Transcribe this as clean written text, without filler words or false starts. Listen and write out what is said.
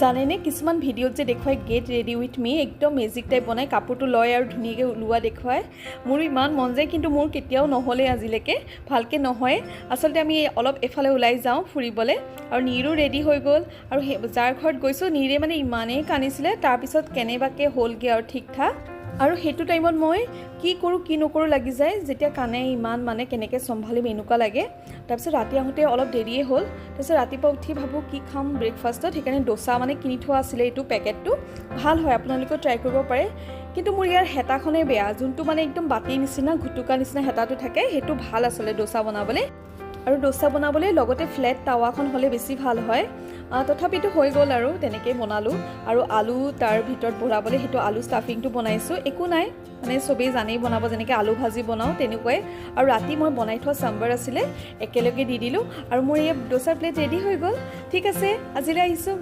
জানেনে কিছুমান ভিডিঅ'ত যে দেখুৱাই গেট ৰেডি উইথ মি একদম মেজিক টাইপ বনাই কাপোৰটো লয় আৰু ধুনীয়াকৈ ওলোৱা দেখুৱায় মোৰ ইমান মন যায় কিন্তু মোৰ কেতিয়াও নহ'লে আজিলৈকে ভালকৈ নহয় আচলতে আমি অলপ এফালে ওলাই যাওঁ ফুৰিবলৈ আৰু নীৰো ৰেডি হৈ গ'ল আৰু যাৰ ঘৰত গৈছোঁ নীৰে মানে ইমানেই কান্দিছিলে তাৰপিছত কেনেবাকৈ হ'লগৈ আৰু ঠিক ঠাক আৰু সেইটো টাইমত মই কি কৰোঁ কি নকৰোঁ লাগি যায় যেতিয়া কানে ইমান মানে কেনেকৈ চম্ভালিম এনেকুৱা লাগে তাৰপিছত ৰাতি আহোঁতে অলপ দেৰিয়ে হ'ল তাৰপিছত ৰাতিপুৱা উঠি ভাবোঁ কি খাম ব্ৰেকফাষ্টত সেইকাৰণে ডোচা মানে কিনি থোৱা আছিলে এইটো পেকেটটো ভাল হয় আপোনালোকেও ট্ৰাই কৰিব পাৰে কিন্তু মোৰ ইয়াৰ হেতাখনেই বেয়া যোনটো মানে একদম বাতিৰ নিচিনা ঘুটুকা নিচিনা হেতাটো থাকে সেইটো ভাল আচলতে ডোচা বনাবলৈ আৰু ডোচা বনাবলৈ লগতে ফ্লেট টাৱাখন হ'লে বেছি ভাল হয় তথাপিতো হৈ গ'ল আৰু তেনেকৈ বনালোঁ আৰু আলু তাৰ ভিতৰত ভৰাবলৈ সেইটো আলু ষ্টাফিংটো বনাইছোঁ একো নাই মানে চবেই জানেই বনাব যেনেকৈ আলু ভাজি বনাওঁ তেনেকুৱাই আৰু ৰাতি মই বনাই থোৱা চাম্বাৰ আছিলে একেলগে দি দিলোঁ আৰু মোৰ এই ডোচাৰ প্লেট ৰেডি হৈ গ'ল ঠিক আছে আজিলৈ আহিছোঁ বাই